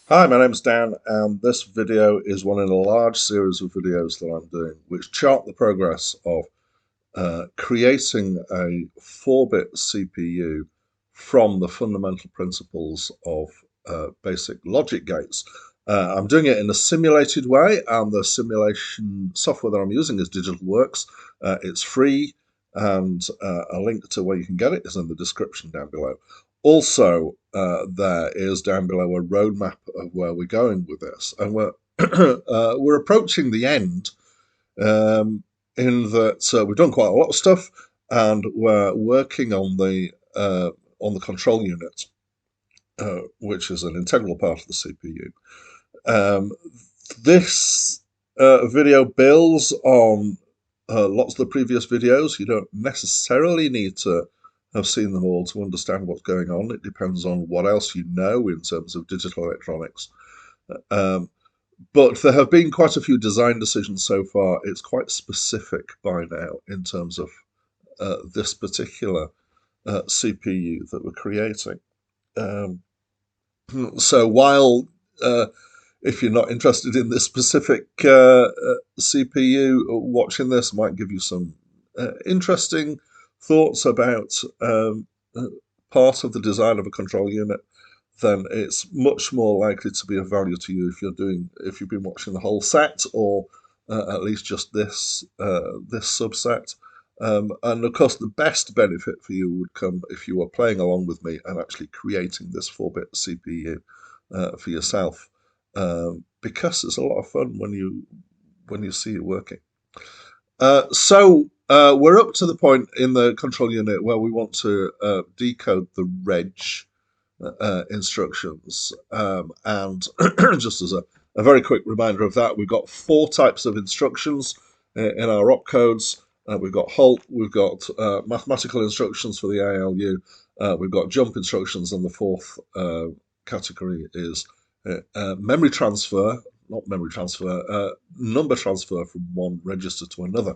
Hi, my name's Dan, and this video is one in a large series of videos that I'm doing, which chart the progress of creating a 4-bit CPU from the fundamental principles of basic logic gates. I'm doing it in a simulated way, and the simulation software that I'm using is DigitalWorks. It's free, and a link to where you can get it is in the description down below. Also, there is down below a roadmap of where we're going with this, and we're we're approaching the end. In that we've done quite a lot of stuff, and we're working on the control unit, which is an integral part of the CPU. This video builds on lots of the previous videos. You don't necessarily need to have seen them all to understand what's going on. It depends on what else you know in terms of digital electronics. Um, but there have been quite a few design decisions so far. It's quite specific by now in terms of this particular CPU that we're creating. Um, so while if you're not interested in this specific CPU, watching this might give you some interesting thoughts about uh, part of the design of a control unit, then it's much more likely to be of value to you if you've been watching the whole set, or at least just this subset. And of course, the best benefit for you would come if you were playing along with me and actually creating this 4-bit CPU for yourself, because it's a lot of fun when you see it working. So we're up to the point in the control unit where we want to decode the reg instructions. And just as a very quick reminder of that, we've got 4 types of instructions in our opcodes. We've got halt, we've got mathematical instructions for the ALU, we've got jump instructions, and the fourth category is memory transfer, not memory transfer, number transfer from one register to another.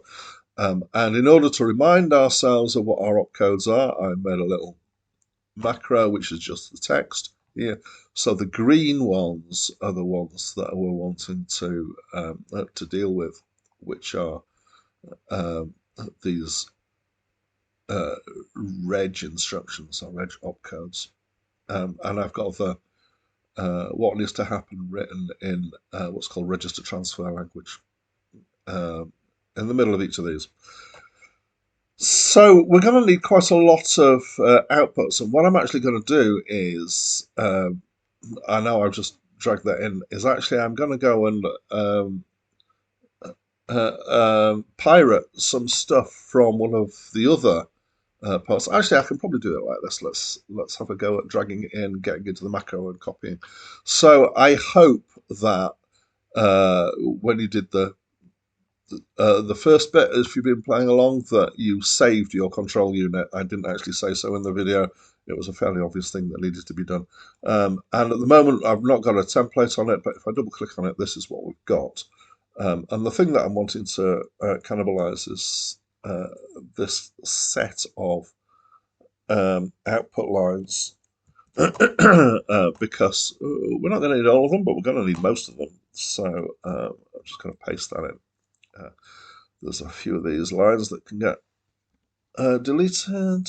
And in order to remind ourselves of what our opcodes are, I made a little macro, which is just the text here. So the green ones are the ones that we're wanting to deal with, which are um, these reg instructions or reg opcodes. And I've got the what needs to happen written in what's called register transfer language in the middle of each of these. So we're going to need quite a lot of outputs, and what I'm actually going to do is, I know I've just dragged that in, is actually I'm going to go and pirate some stuff from one of the other parts. Actually, I can probably do it like this. Let's have a go at dragging it in, getting into the macro, and copying. So I hope that when you did the first bit, if you've been playing along, that you saved your control unit. I didn't actually say so in the video. It was a fairly obvious thing that needed to be done. And at the moment, I've not got a template on it, but if I double click on it, this is what we've got. And the thing that I'm wanting to cannibalize is this set of output lines because we're not going to need all of them, but we're going to need most of them. So I'm just going to paste that in. There's a few of these lines that can get deleted.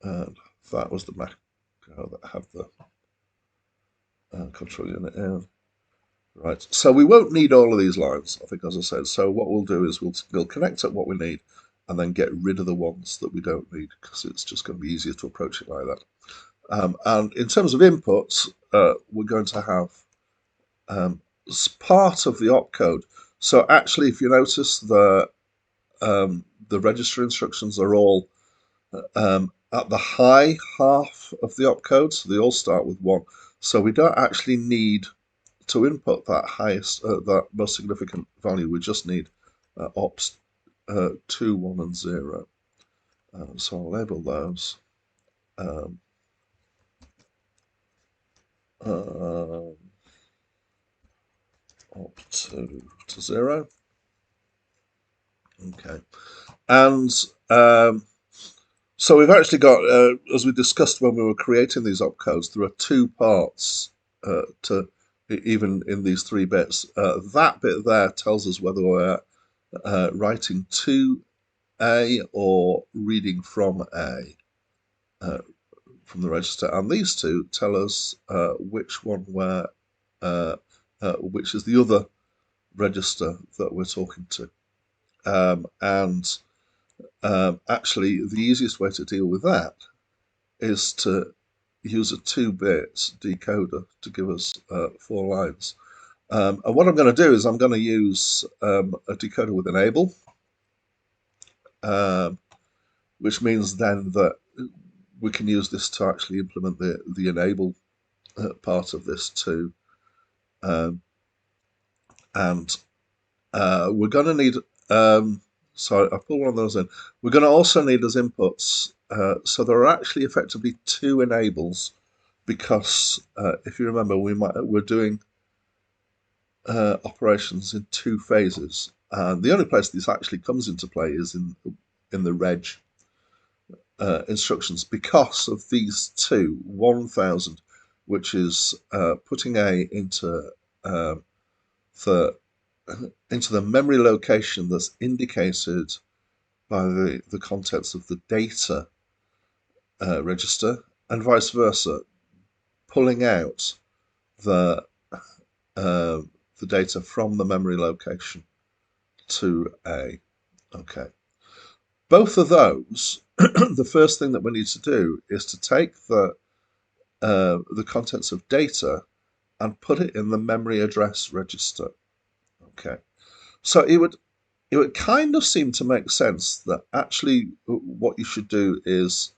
And that was the macro that had the control unit in. Right, so we won't need all of these lines, I think, as I said. So what we'll do is we'll connect up what we need and then get rid of the ones that we don't need, because it's just going to be easier to approach it like that. And in terms of inputs, we're going to have part of the opcode. So actually, if you notice, the register instructions are all at the high half of the opcode, so they all start with 1. So we don't actually need to input that that most significant value. We just need ops 2, 1, and 0. So I'll label those. Op 2 to 0. Okay. And So we've actually got, as we discussed when we were creating these opcodes, there are two parts to even in these three bits. That bit there tells us whether we're writing to A or reading from A, from the register, and these two tell us which one which is the other register that we're talking to. And actually, the easiest way to deal with that is to use a 2-bit decoder to give us 4 lines. And what I'm going to do is I'm going to use a decoder with enable, which means then that we can use this to actually implement the enable part of this too. And we're going to need, sorry, I put one of those in. We're going to also need as inputs, so there are actually effectively 2 enables, because if you remember, we're doing operations in 2 phases. And the only place this actually comes into play is in the reg instructions, because of these two. 1000, which is putting A into the memory location that's indicated by the contents of the data register, and vice versa, pulling out the data from the memory location to A. Okay. Both of those, the first thing that we need to do is to take the contents of data and put it in the memory address register. Okay. So it would kind of seem to make sense that actually what you should do is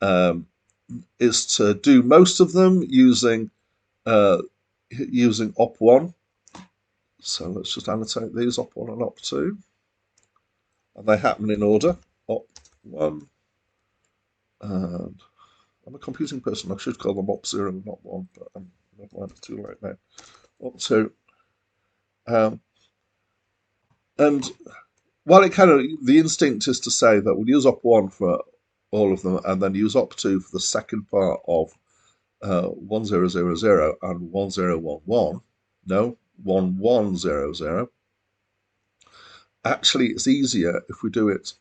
to do most of them using op1. So let's just annotate these, op1 and op2, and they happen in order. Op1, and I'm a confusing person. I should call them op0 and op1, but I'm not too late now. Op2, and while it kind of, the instinct is to say that we'll use op1 for all of them and then use op2 for the second part of 1000 and 1011. No, 1100. Actually, it's easier if we do it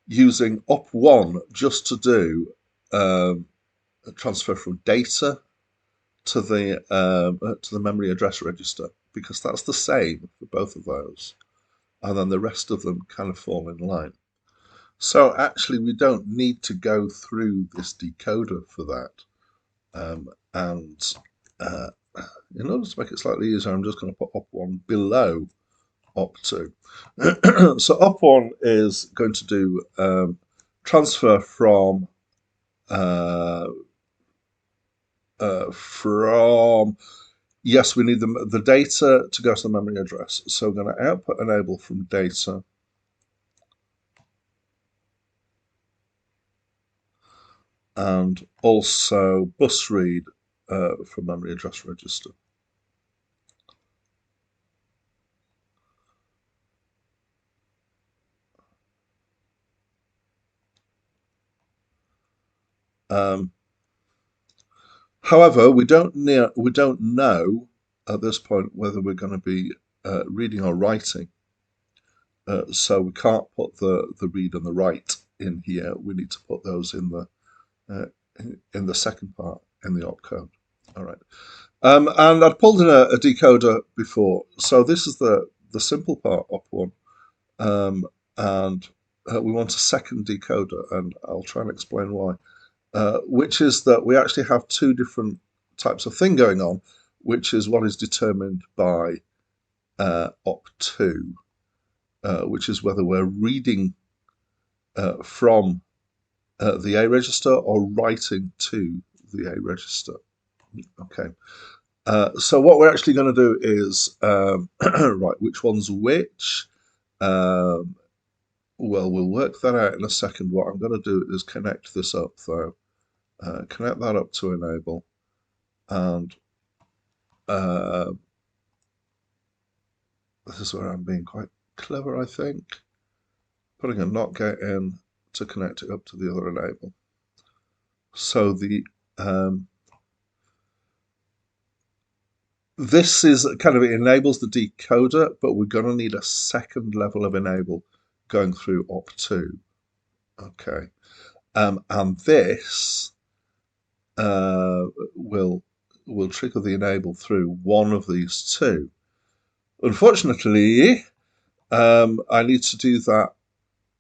using op1 just to do a transfer from data to the memory address register, because that's the same for both of those, and then the rest of them kind of fall in line. So actually, we don't need to go through this decoder for that. And in order to make it slightly easier, I'm just going to put op1 below op2. So op1 is going to do transfer from yes, we need the data to go to the memory address. So we're going to output enable from data, and also bus read from memory address register. However, we don't know at this point whether we're going to be reading or writing. So we can't put the read and the write in here. We need to put those in the second part in the opcode. All right. And I've pulled in a decoder before, so this is the simple part, op1, and we want a second decoder, and I'll try and explain why. Which is that we actually have 2 different types of thing going on, which is what is determined by op2, which is whether we're reading from the A register or writing to the A register. Okay. So what we're actually going to do is right, which one's which? Well, we'll work that out in a second. What I'm going to do is connect this up, though. Connect that up to enable, and this is where I'm being quite clever, I think. Putting a not gate in to connect it up to the other enable. So this is kind of, it enables the decoder, but we're going to need a second level of enable going through op2. Okay, and this will trigger the enable through one of these two. Unfortunately, I need to do that.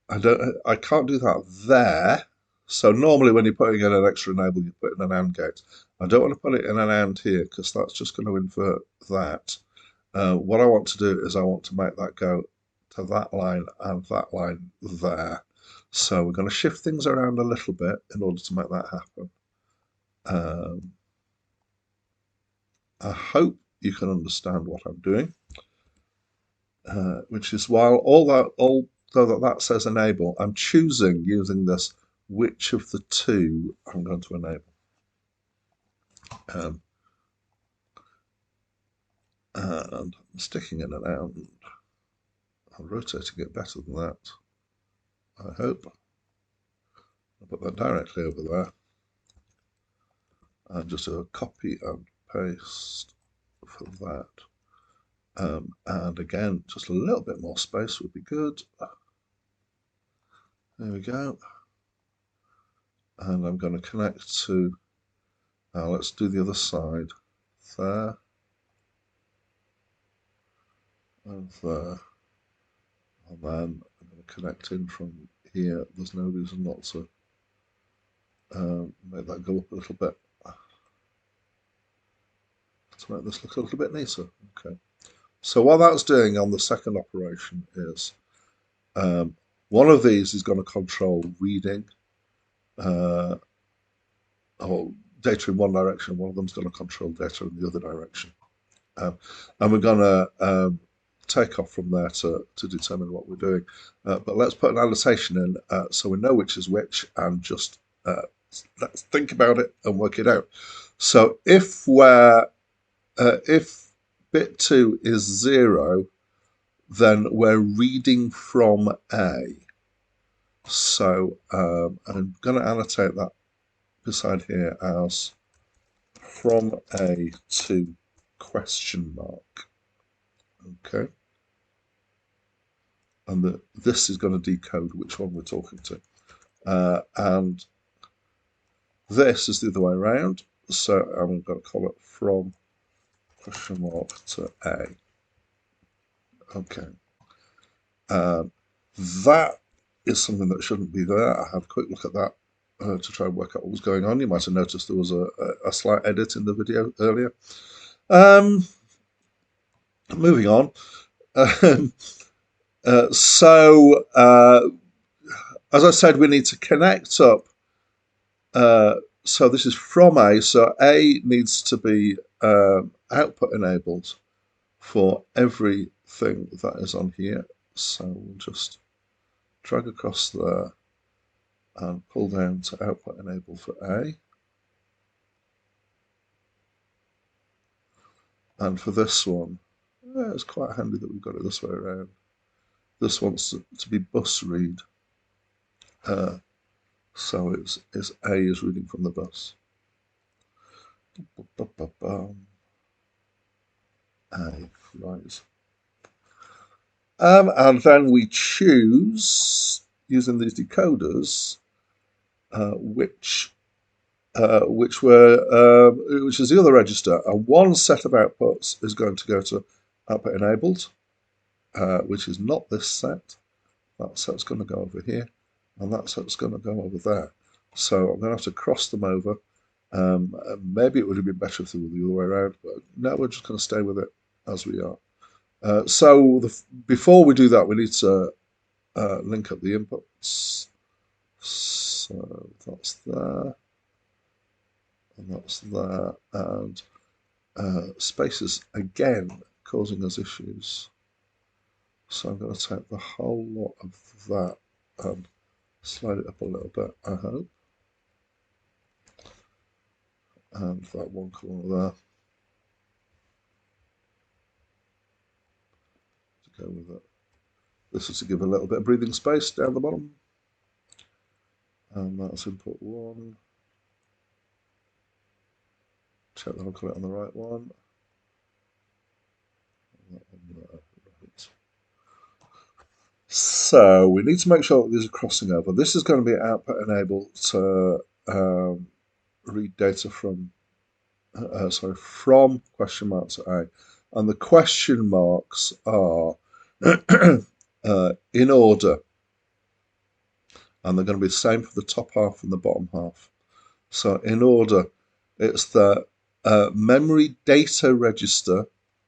I can't do that there. So normally when you're putting in an extra enable, you put in an AND gate. I don't want to put it in an AND here because that's just going to invert that. What I want to do is I want to make that go to that line and that line there. So we're going to shift things around a little bit in order to make that happen. I hope you can understand what I'm doing, which is while although that says enable, I'm choosing using this which of the two I'm going to enable. And I'm sticking in and out. I'm rotating it better than that, I hope. I'll put that directly over there. And just do a copy and paste for that. And again, just a little bit more space would be good. There we go. And I'm going to connect to, now let's do the other side. There. And there. And then I'm going to connect in from here. There's no reason not to make that go up a little bit to make this look a little bit neater. Okay. So what that's doing on the second operation is one of these is going to control reading or data in one direction. One of them is going to control data in the other direction. And we're going to take off from there to determine what we're doing. But let's put an annotation in so we know which is which, and just let's think about it and work it out. So if bit 2 is 0, then we're reading from A. So I'm going to annotate that beside here as from A to question mark. Okay. And this is going to decode which one we're talking to. And this is the other way around. So I'm going to call it from question mark to A. Okay. That is something that shouldn't be there. I had a quick look at that to try and work out what was going on. You might have noticed there was a slight edit in the video earlier. Moving on. So as I said, we need to connect up. So this is from A. So A needs to be output enabled for everything that is on here. So we'll just drag across there and pull down to output enable for A. And for this one, it's quite handy that we've got it this way around. This wants to be bus read. So it's A is reading from the bus. A, right. And then we choose, using these decoders, which is the other register. And one set of outputs is going to go to output enabled, which is not this set. That set's going to go over here, and that set's going to go over there. So I'm going to have to cross them over. Maybe it would have been better if they were the other way around, but no, we're just going to stay with it as we are. So before we do that, we need to link up the inputs. So that's there, and that's there, and spaces again causing us issues. So I'm going to take the whole lot of that and slide it up a little bit, I hope. And that one corner there. To go with it. This is to give a little bit of breathing space down the bottom. and that's input 1. Check that I've got it on the right one. Right. So we need to make sure that there's a crossing over. This is going to be output enabled to read data from from question mark to A, and the question marks are in order, and they're going to be the same for the top half and the bottom half. So in order, it's the memory data register,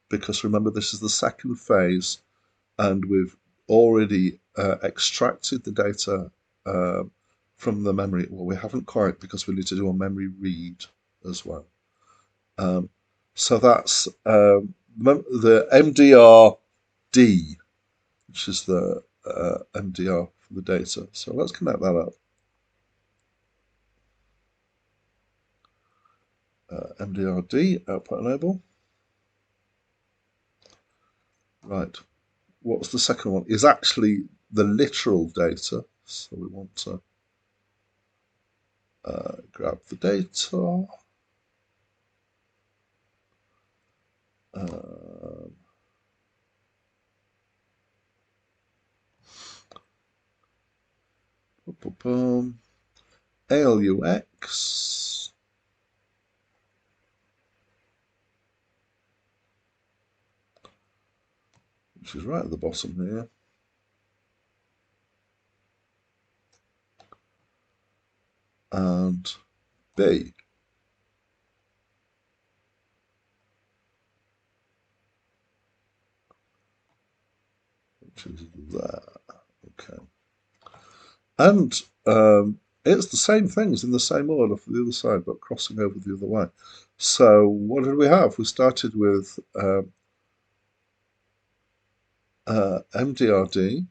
because remember this is the second phase, and we've already extracted the data from the memory. Well, we haven't quite, because we need to do a memory read as well. So that's the MDRD, which is the MDR for the data. So let's connect that up. MDRD, output enable. Right. What's the second one? Is actually the literal data. So we want to grab the data. Boom. ALUX. Which is right at the bottom here. And B. Which is there. Okay. And it's the same things in the same order for the other side, but crossing over the other way. So what did we have? We started with MDRD.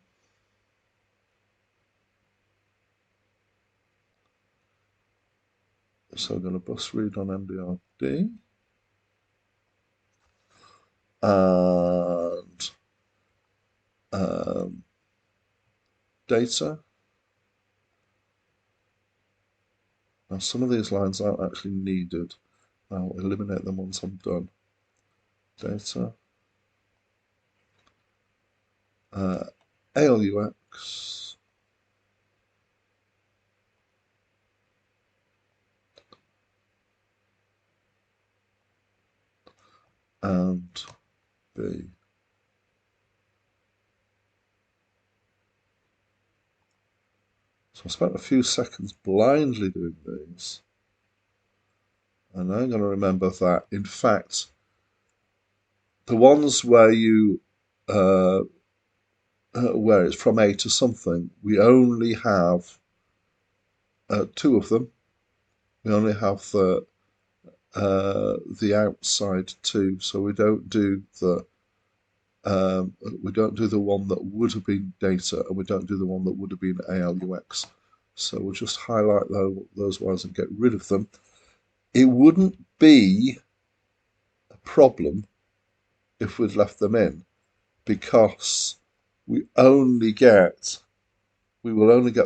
So we're going to bus read on MDRD. And data. Now some of these lines aren't actually needed. I'll eliminate them once I'm done. Data. ALUX. And B. So I spent a few seconds blindly doing these. And I'm going to remember that, in fact, the ones where you where it's from A to something, we only have two of them. We only have the outside two, so we don't do the one that would have been data, and we don't do the one that would have been ALUX. So we'll just highlight those ones and get rid of them. It wouldn't be a problem if we'd left them in, because we will only get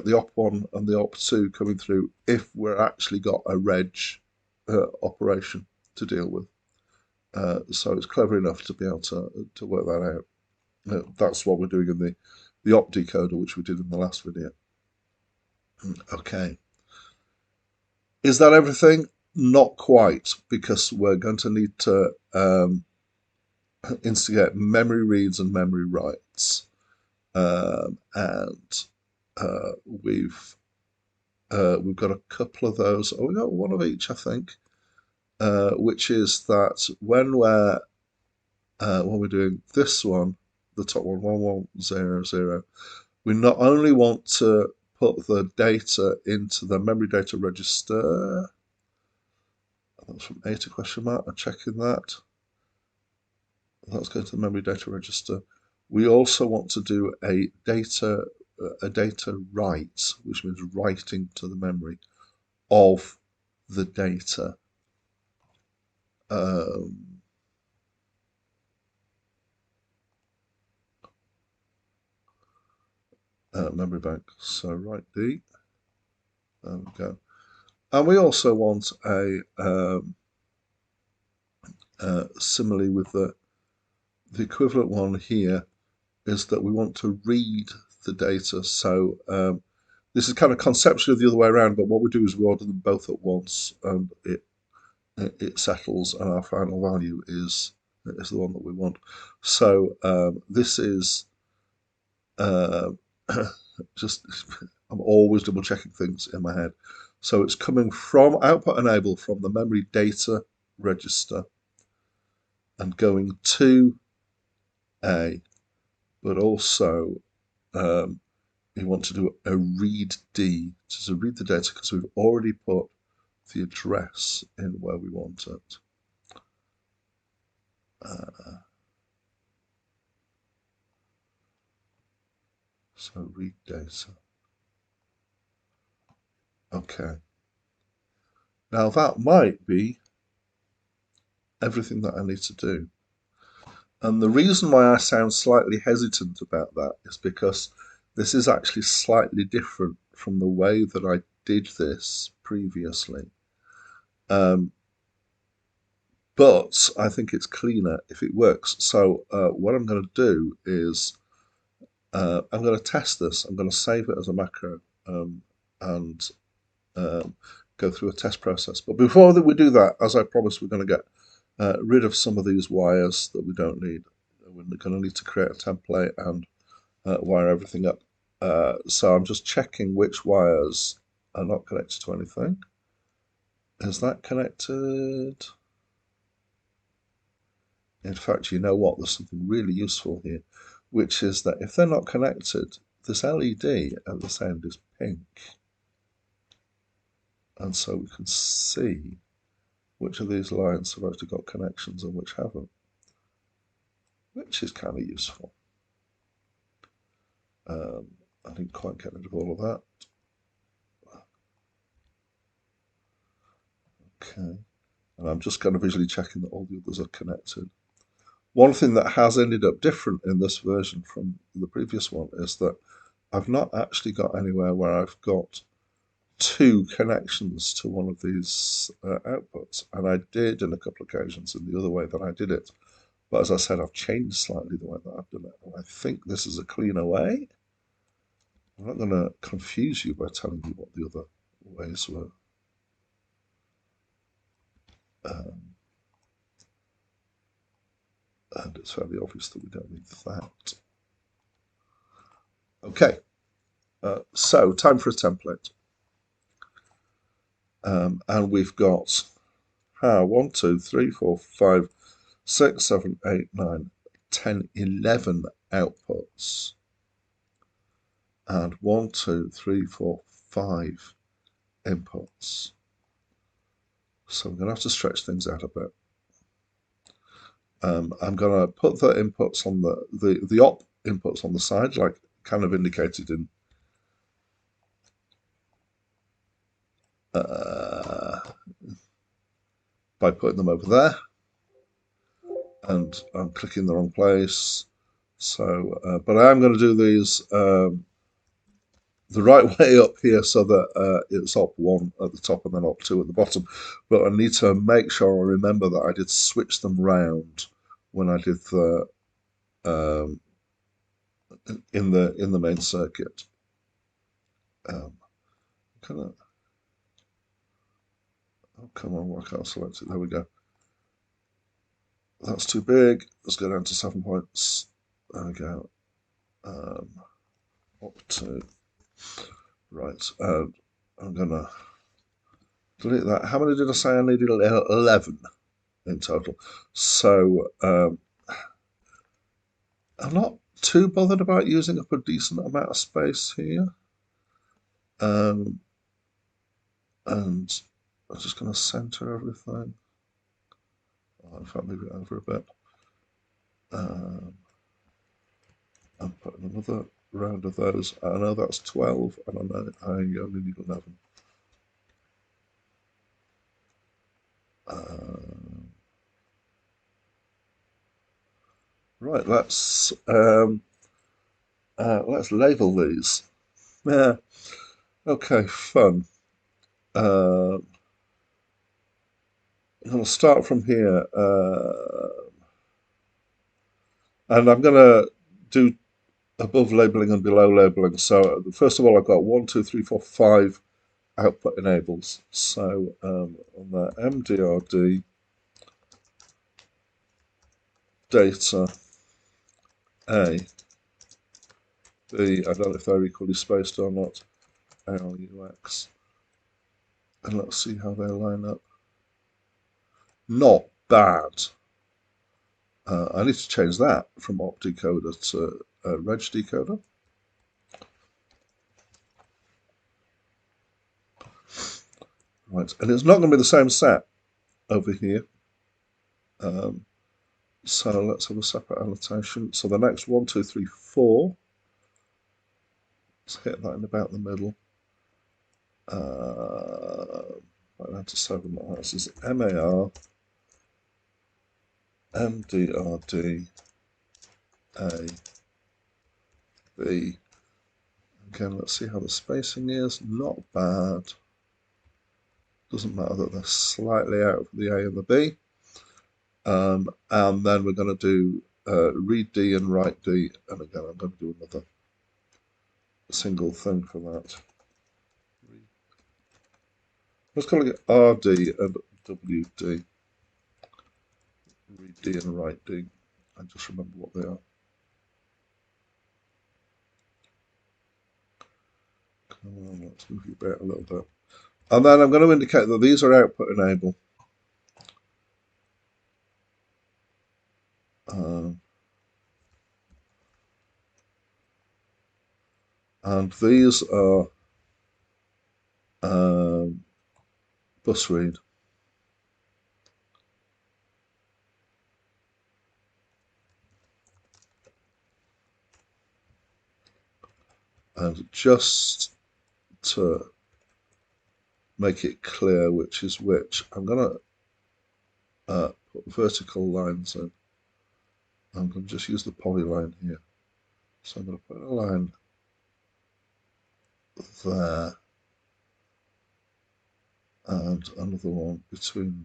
the op1 and the op2 coming through if we're actually got a reg operation to deal with. So it's clever enough to be able to work that out. That's what we're doing in the op decoder, which we did in the last video. Okay. Is that everything? Not quite, because we're going to need to instigate memory reads and memory writes. And we've got a couple of those. Oh, we've got one of each, I think, which is that when we're doing this one, the top one, 1100, we not only want to put the data into the memory data register. That's from A to question mark. I'm checking that. That's going to the memory data register. We also want to do a data write, which means writing to the memory of the data. Memory bank. So write D. There we go. And we also want similarly with the equivalent one here is that we want to read the data. So this is kind of conceptually the other way around, but what we do is we order them both at once, and it settles, and our final value is the one that we want. So this is just, I'm always double checking things in my head. So it's coming from output enable from the memory data register and going to A, but also we want to do a read D to read the data because we've already put the address in where we want it. So read data. Okay. Now that might be everything that I need to do. And the reason why I sound slightly hesitant about that is because this is actually slightly different from the way that I did this previously. But I think it's cleaner if it works. So what I'm going to do is I'm going to test this. I'm going to save it as a macro and go through a test process. But before we do that, as I promised, we're going to get rid of some of these wires that we don't need. We're going to need to create a template and wire everything up. So I'm just checking which wires are not connected to anything. Is that connected? In fact, you know what? There's something really useful here, which is that if they're not connected, this LED at this end is pink. And so we can see which of these lines have actually got connections and which haven't, which is kind of useful. I didn't quite get rid of all of that. Okay, and I'm just kind of visually checking that all the others are connected. One thing that has ended up different in this version from the previous one is that I've not actually got anywhere where I've got two connections to one of these outputs, and I did in a couple of occasions in the other way that I did it. But as I said, I've changed slightly the way that I've done it, and I think this is a cleaner way. I'm not going to confuse you by telling you what the other ways were. And it's fairly obvious that we don't need that. Okay, so time for a template. And we've got 1, 2, 3, 4, 5, 6, 7, 8, 9, 10, 11 outputs. And 1, 2, 3, 4, 5 inputs. So I'm going to have to stretch things out a bit. I'm going to put the inputs on the op inputs on the side, like kind of indicated in by putting them over there, and I'm clicking the wrong place. So, but I am going to do these the right way up here so that it's op1 at the top and then op2 at the bottom. But I need to make sure I remember that I did switch them round when I did the in the main circuit. Oh, come on, why can't I select it? There we go. That's too big. Let's go down to 7 points. There we go. Up to right. I'm gonna delete that. How many did I say I needed? 11 in total. So I'm not too bothered about using up a decent amount of space here. And I'm just going to center everything. In fact, move it over a bit. And put another round of those. I know that's 12, and I know I only need 11. Right, let's label these. Yeah. Okay, fun. I'm going to start from here, and I'm going to do above labeling and below labeling. So first of all, I've got 1, 2, 3, 4, 5 output enables. So on the MDRD data A, B, I don't know if they're equally spaced or not, ALUX, and let's see how they line up. Not bad. I need to change that from opdecoder to reg decoder. Right, and it's not going to be the same set over here. So let's have a separate annotation. So the next 1, 2, 3, 4. Let's hit that in about the middle. Right down to 7. This is MAR, MDRD, A, B. Again, let's see how the spacing is. Not bad. Doesn't matter that they're slightly out of the A and the B. And then we're going to do read D and write D. And again, I'm going to do another single thing for that. Let's call it RD and WD. Read D and write D. I just remember what they are. Come on, let's move you back a little bit. And then I'm going to indicate that these are output enable. And these are bus read. And just to make it clear which is which, I'm going to put vertical lines in. I'm going to just use the polyline here. So I'm going to put a line there and another one between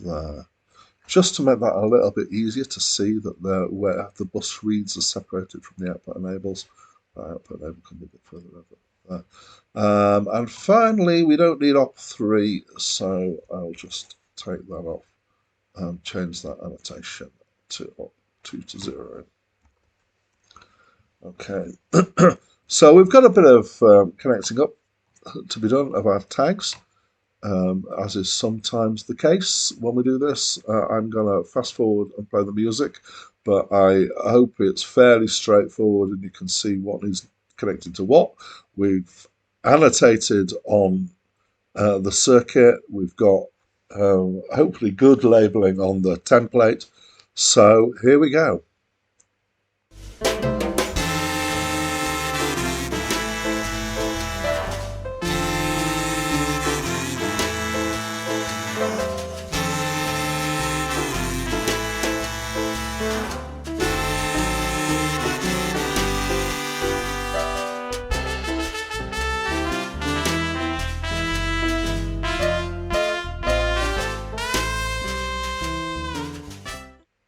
there, just to make that a little bit easier to see that where the bus reads are separated from the output enables. The output enable can be a bit further over there. And finally, we don't need op3, so I'll just take that off and change that annotation to op2 to 0. Okay, so we've got a bit of connecting up to be done of our tags. As is sometimes the case when we do this. I'm going to fast forward and play the music, but I hope it's fairly straightforward and you can see what is connected to what. We've annotated on the circuit. We've got hopefully good labeling on the template. So here we go.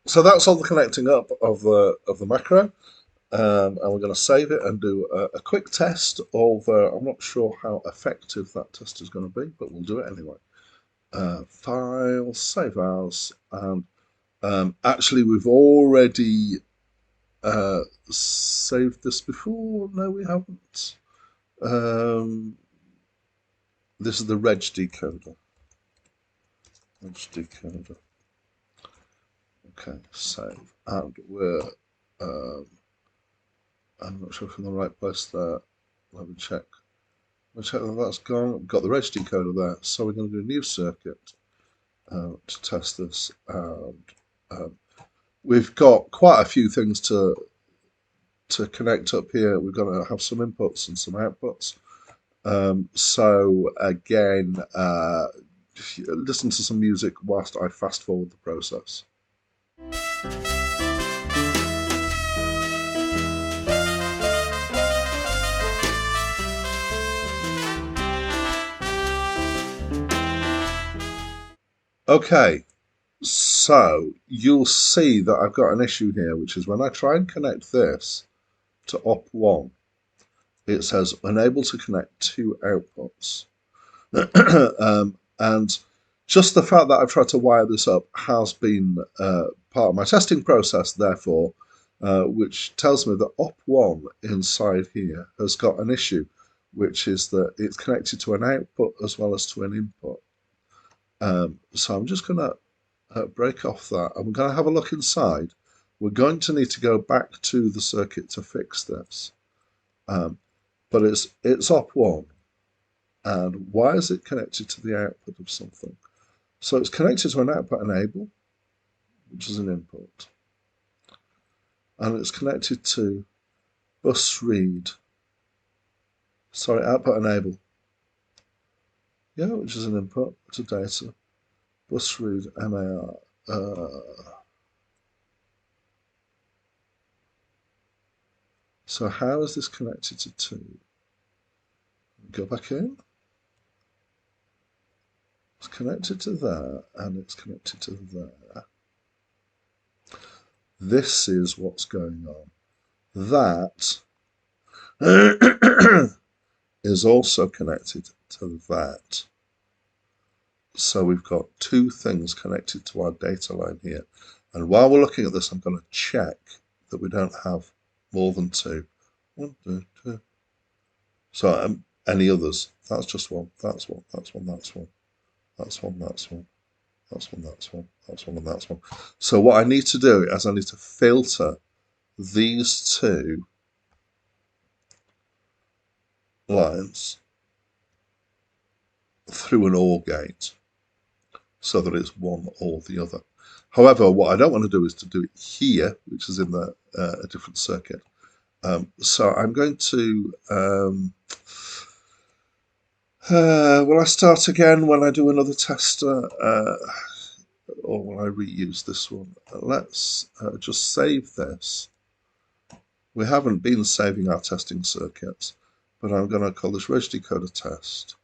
So that's all the connecting up of the macro, and we're going to save it and do a quick test. Although I'm not sure how effective that test is going to be, but we'll do it anyway. File, save as, and actually we've already saved this before. No, we haven't. This is the reg decoder. Reg decoder. Okay, save, and we're I'm not sure if I'm in the right place there. Let me check. Let me check that that's gone. We've got the reg decoder there, so we're going to do a new circuit to test this. And we've got quite a few things to connect up here. We're going to have some inputs and some outputs. So again, listen to some music whilst I fast forward the process. Okay, so you'll see that I've got an issue here, which is when I try and connect this to op1, it says unable to connect two outputs. And just the fact that I've tried to wire this up has been part of my testing process, therefore, which tells me that op1 inside here has got an issue, which is that it's connected to an output as well as to an input. So I'm just going to break off that. I'm going to have a look inside. We're going to need to go back to the circuit to fix this. But it's op1. And why is it connected to the output of something? So it's connected to an output enable, which is an input. And it's connected to bus read. Sorry, output enable. Yeah, which is an input to data. Bus read MAR. So how is this connected to 2? Go back in. It's connected to there, and it's connected to there. This is what's going on. That is also connected to that. So we've got two things connected to our data line here. And while we're looking at this, I'm going to check that we don't have more than two. 1, 2, 2. So any others? That's just one. That's one. That's one. That's one. That's one. That's one. That's one. That's one. That's one. And that's one. So what I need to do is I need to filter these two lines through an OR gate so that it's one or the other. However, what I don't want to do is to do it here, which is in a different circuit. So I'm going to, will I start again when I do another tester, or will I reuse this one? Let's just save this. We haven't been saving our testing circuits, but I'm going to call this Reg Decoder test.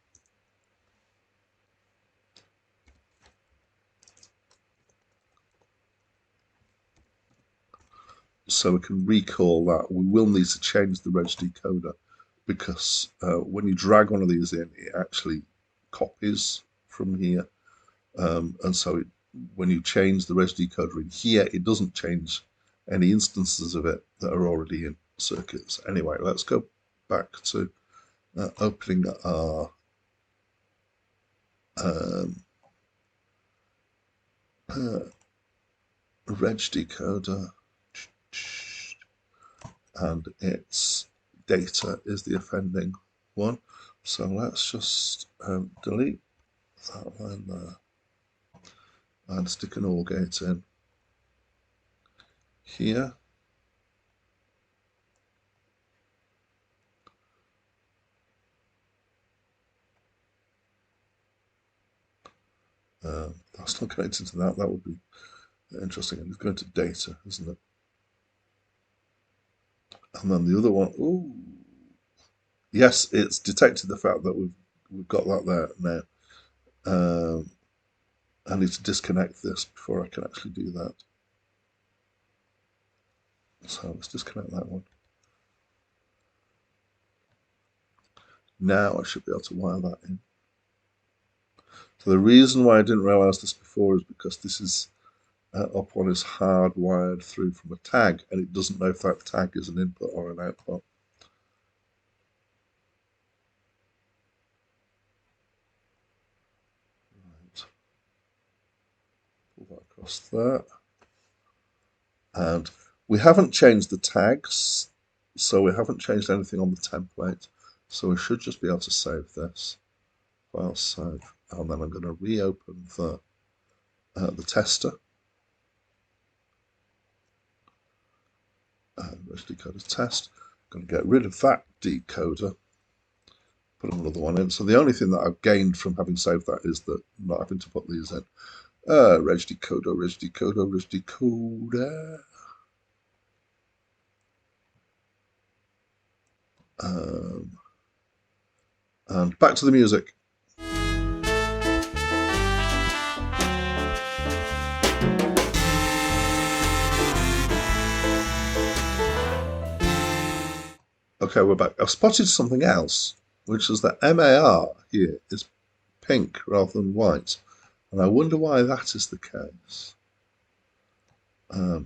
So we can recall that. We will need to change the Reg Decoder because when you drag one of these in, it actually copies from here. And so when you change the Reg Decoder in here, it doesn't change any instances of it that are already in circuits. Anyway, let's go back to opening our Reg Decoder, and its data is the offending one. So let's just delete that line there and stick an OR gate in here. That's not connected to that. That would be interesting. It's going to data, isn't it? And then the other one, ooh, yes, it's detected the fact that we've got that there now. I need to disconnect this before I can actually do that. So let's disconnect that one. Now I should be able to wire that in. So the reason why I didn't realize this before is because this is op1 is hardwired through from a tag, and it doesn't know if that tag is an input or an output. Right. Pull that across there. And we haven't changed the tags, so we haven't changed anything on the template. So we should just be able to save this. File save, and then I'm going to reopen the tester. Reg Decoder test. I'm going to get rid of that decoder, put another one in. So the only thing that I've gained from having saved that is that not having to put these in. Reg Decoder, Reg Decoder, Reg Decoder. And back to the music. Okay, we're back. I've spotted something else, which is that MAR here is pink rather than white. And I wonder why that is the case. MAR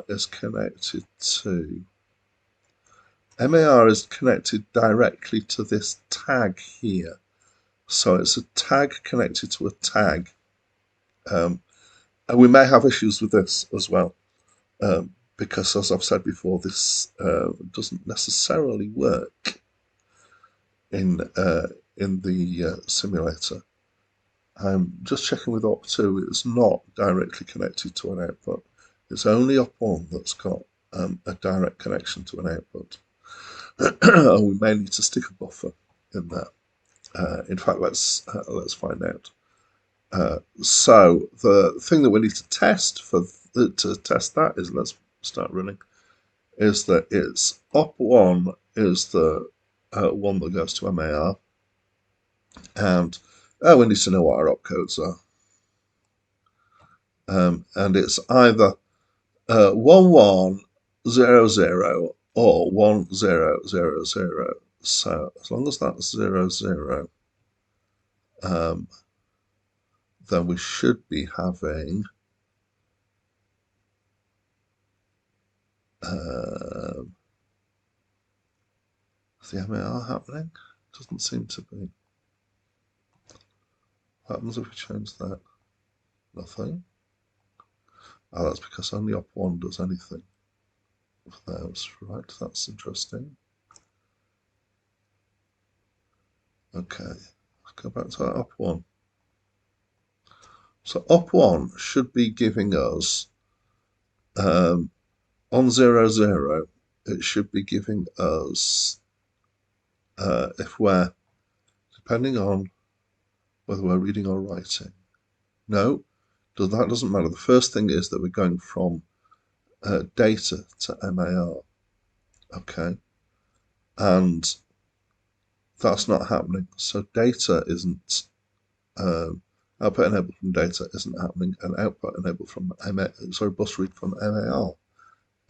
is connected directly to this tag here. So it's a tag connected to a tag. And we may have issues with this as well. Because, as I've said before, this doesn't necessarily work in the simulator. I'm just checking with op2, it's not directly connected to an output. It's only op1 that's got a direct connection to an output. And we may need to stick a buffer in there. In fact, let's find out. So the thing that we need to test to test that is, let's start running, is that it's op1 is the one that goes to MAR, and we need to know what our opcodes are. And it's either 1100 or 1000. So as long as that's 00, then we should be having is the MAR happening? Doesn't seem to be. What happens if we change that? Nothing. Oh, that's because only op1 does anything for those. Right, that's interesting. Okay, let's go back to that op1. So op1 should be giving us on 00, it should be giving us, if we're, depending on whether we're reading or writing. No, that doesn't matter. The first thing is that we're going from data to MAR. Okay, and that's not happening. So data isn't, output enabled from data isn't happening, and output enabled from bus read from MAR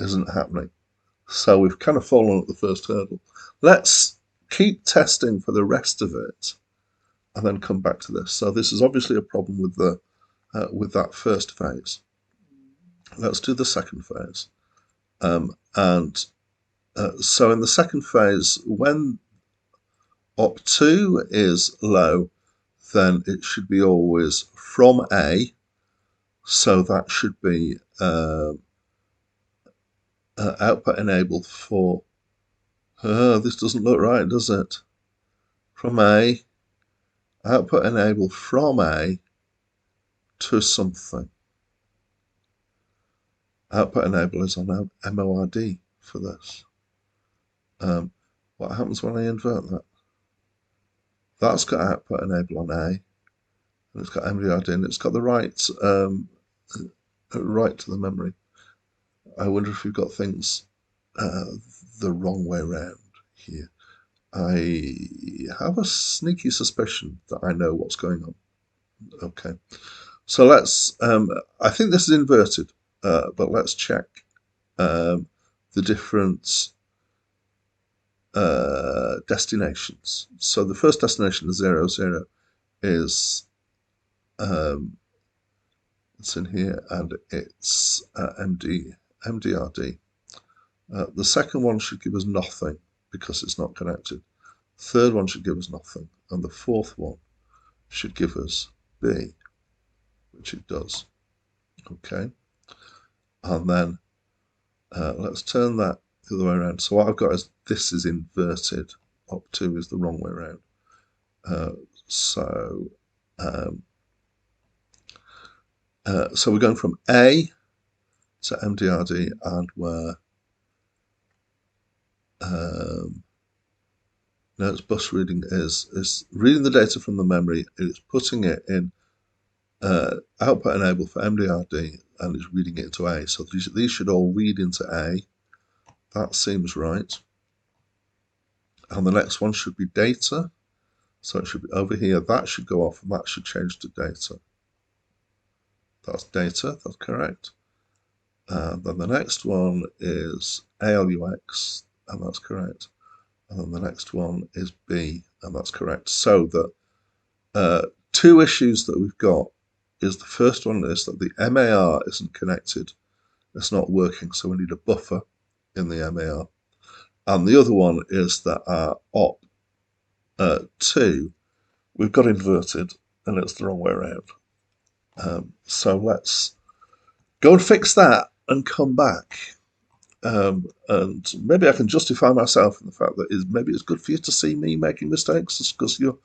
isn't happening. So we've kind of fallen at the first hurdle. Let's keep testing for the rest of it and then come back to this. So this is obviously a problem with the with that first phase. Let's do the second phase. So in the second phase, when op2 is low, then it should be always from A. So that should be output enabled for, this doesn't look right, does it? From A, output enabled from A to something. Output enable is on MORD for this. What happens when I invert that? That's got output enable on A, and it's got MDRD, and it's got the right right to the memory. I wonder if we've got things the wrong way around here. I have a sneaky suspicion that I know what's going on. Okay, so let's, I think this is inverted, but let's check the different destinations. So the first destination is 00 is it's in here, and it's MDRD. The second one should give us nothing because it's not connected. Third one should give us nothing, and the fourth one should give us B, which it does. Okay, and then let's turn that the other way around. So what I've got is this is inverted. Op2 is the wrong way around. So we're going from A to MDRD, and we're no, it's bus reading is reading the data from the memory. It's putting it in output enable for MDRD, and it's reading it into A. So these should all read into A. That seems right. And the next one should be data. So it should be over here. That should go off, and that should change to data. That's data. That's correct. And then the next one is ALUX. and that's correct. And then the next one is B, and that's correct. So the two issues that we've got is the first one is that the MAR isn't connected. It's not working, so we need a buffer in the MAR. And the other one is that our op2, we've got inverted, and it's the wrong way around. So let's go and fix that and come back. And maybe I can justify myself in the fact that maybe it's good for you to see me making mistakes, because you're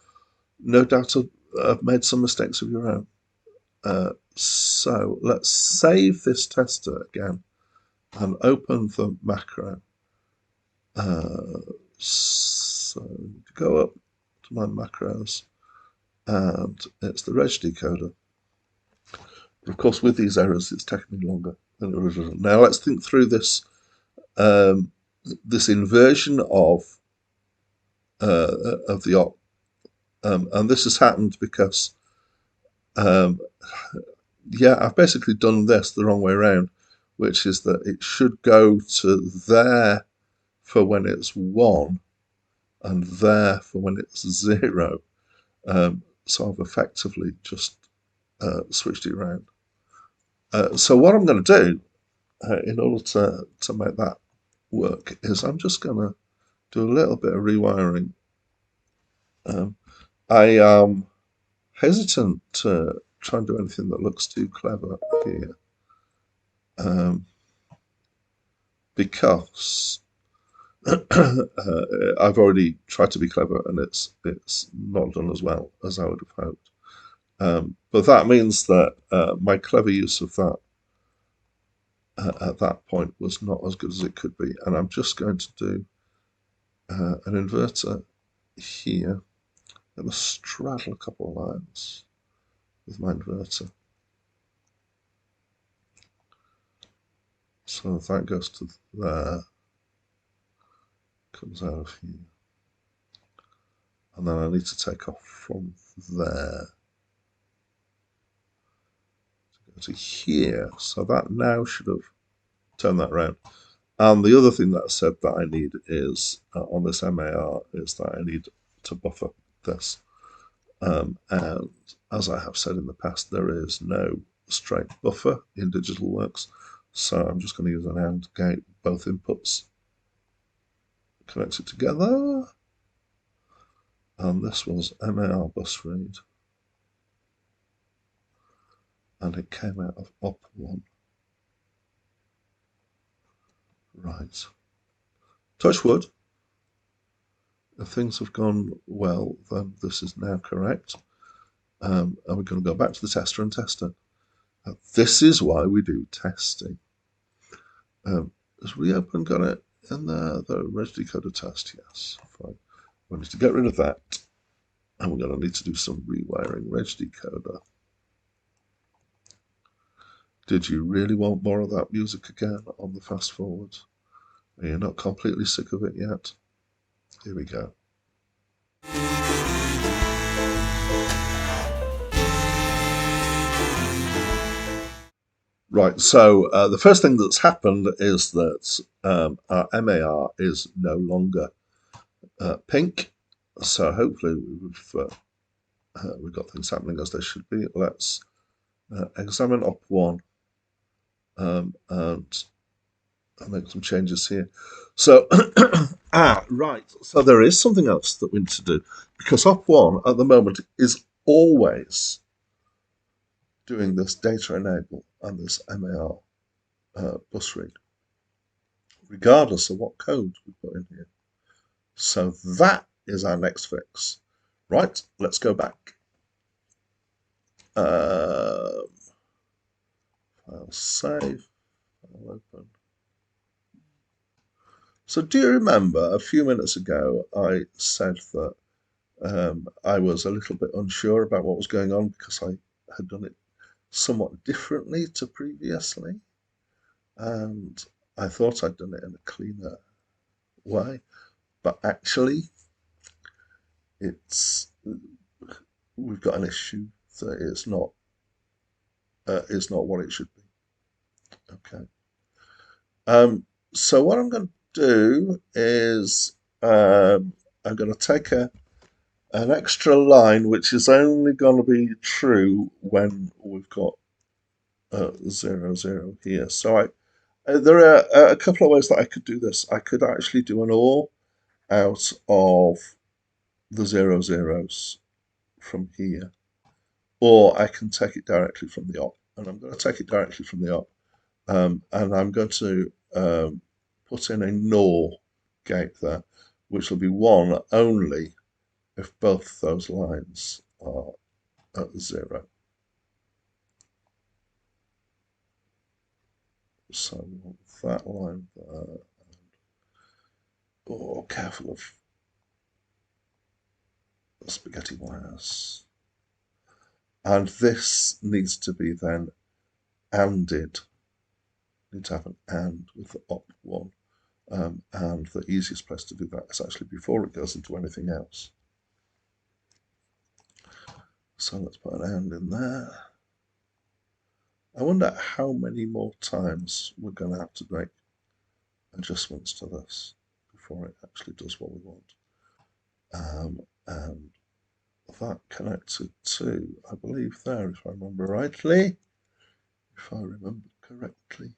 no doubt have made some mistakes of your own. So let's save this tester again and open the macro. So go up to my macros, and it's the reg decoder. But of course, with these errors, it's taking me longer than originally. Now let's think through this this inversion of the op, and this has happened because yeah, I've basically done this the wrong way around, which is that it should go to there for when it's 1 and there for when it's 0. So I've effectively just switched it around. So what I'm going to do in order to make that work is I'm just going to do a little bit of rewiring. I am hesitant to try and do anything that looks too clever here, because I've already tried to be clever and it's not done as well as I would have hoped. But that means that my clever use of that at that point was not as good as it could be, and I'm just going to do an inverter here. I'm going to straddle a couple of lines with my inverter. So that goes to there, comes out of here, and then I need to take off from there to go to here. So that now should have turned that around. And the other thing that I said that I need is, on this MAR, is that I need to buffer this. And as I have said in the past, there is no straight buffer in Digital Works. So I'm just going to use an AND gate, both inputs connected together. And this was MAR bus read. And it came out of op1. Right. Touch wood. If things have gone well, then this is now correct. And we're going to go back to the tester and test it. This is why we do testing. Has reopen got it in there? The reg decoder test, yes. Fine. We need to get rid of that. And we're going to need to do some rewiring. Reg decoder. Did you really want more of that music again on the fast forward? Are you not completely sick of it yet? Here we go. Right, so the first thing that's happened is that our MAR is no longer pink. So hopefully we've got things happening as they should be. Let's examine op1 and make some changes here. So, right, so there is something else that we need to do, because op1 at the moment is always doing this data enable and this MAR bus read, regardless of what code we put in here. So that is our next fix. Right, let's go back. File save, file open. So do you remember a few minutes ago I said that I was a little bit unsure about what was going on because I had done it somewhat differently to previously, and I thought I'd done it in a cleaner way, but actually we've got an issue that it's not what it should be. Okay. So what I'm going to do is I'm going to take an extra line which is only going to be true when we've got 0, 0 here. So there are a couple of ways that I could do this. I could actually do an OR out of the 0 zeros from here, or I can take it directly from the op. And I'm going to take it directly from the op. And I'm going to put in a NOR gate there, which will be 1 only if both those lines are at 0. So we want that line there. Oh, careful of spaghetti wires. And this needs to be then ANDed. Need to have an AND with the op1. And the easiest place to do that is actually before it goes into anything else. So let's put an AND in there. I wonder how many more times we're going to have to make adjustments to this before it actually does what we want. And that connected to, I believe there, if I remember rightly, if I remember correctly,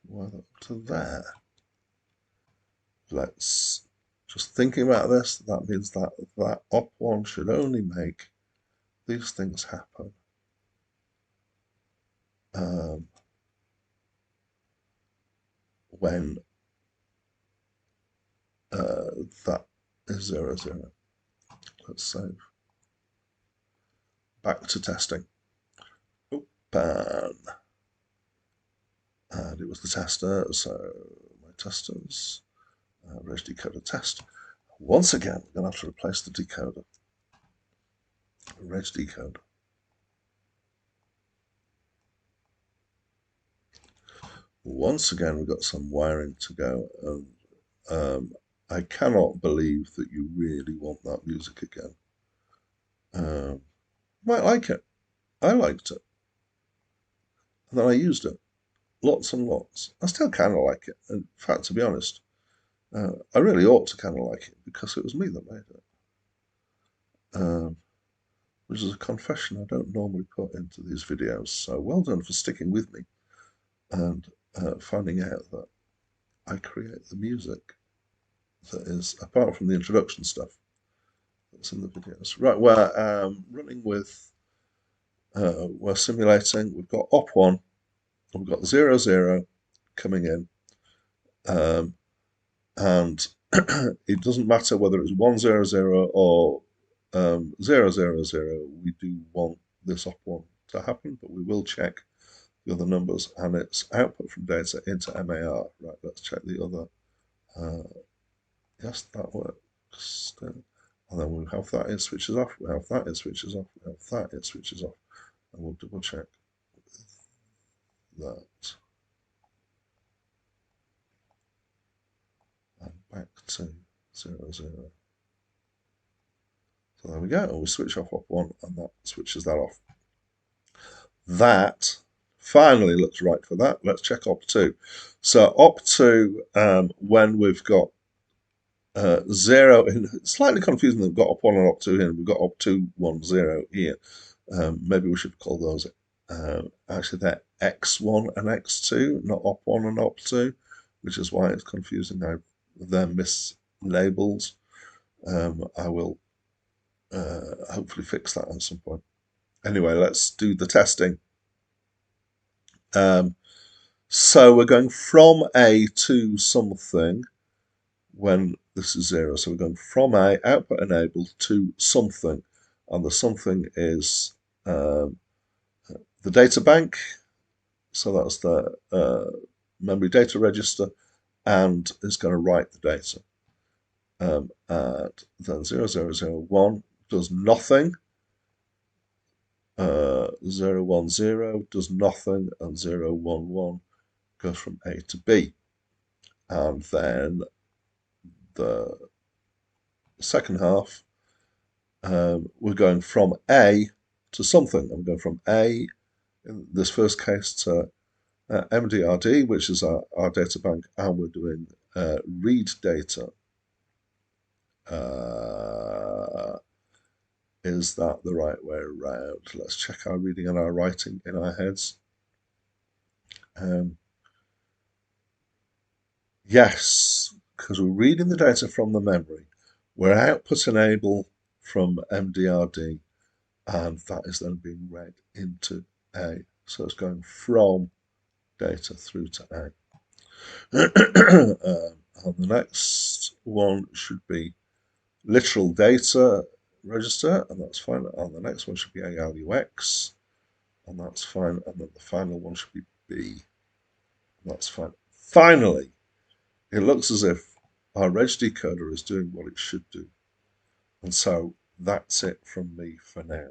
wire that up to there. Let's just thinking about this, that means that that op1 should only make these things happen when that is 0, 0. Let's save. Back to testing. Open. And it was the tester, so my testers, reg decoder test. Once again, we're going to have to replace the decoder. Reg decoder. Once again, we've got some wiring to go, and I cannot believe that you really want that music again. Might like it. I liked it. And then I used it. Lots and lots. I still kind of like it. In fact, to be honest, I really ought to kind of like it because it was me that made it. Which is a confession I don't normally put into these videos. So well done for sticking with me and finding out that I create the music that is, apart from the introduction stuff that's in the videos. Right, we're running with, we're simulating, we've got op1, and we've got 0, 0 coming in. And it doesn't matter whether it's 1, 0, 0 or 0, 0, 0. We do want this op1 to happen, but we will check the other numbers, and it's output from data into MAR. Right, let's check the other. Yes, that works. And then we'll have that it switches off, we'll have that it switches off, we'll have that it switches off, and we'll double check that. And back to 0, 0. So there we go, and we switch off op1, and that switches that off. That finally looks right for that. Let's check op2. So op2, when we've got 0 in, slightly confusing that we've got op1 and op2 here, we've got op2, 1, 0 here. Maybe we should call those, actually they're x1 and x2, not op1 and op2, which is why it's confusing. They're mislabeled. I will hopefully fix that at some point. Anyway, let's do the testing. So we're going from A to something when this is 0. So we're going from A, output enabled, to something. And the something is the data bank. So that's the memory data register, and is going to write the data. And then 0001 does nothing. 010 does nothing, and 011 goes from A to B. And then the second half, we're going from A to something. I'm going from A, in this first case, to MDRD, which is our data bank, and we're doing read data. Is that the right way around? Let's check our reading and our writing in our heads. Yes, because we're reading the data from the memory. We're output enable from MDRD, and that is then being read into A. So it's going from data through to A. And the next one should be literal data register, and that's fine. And the next one should be ALUX, and that's fine. And then the final one should be B, and that's fine. Finally, it looks as if our reg decoder is doing what it should do. And so that's it from me for now.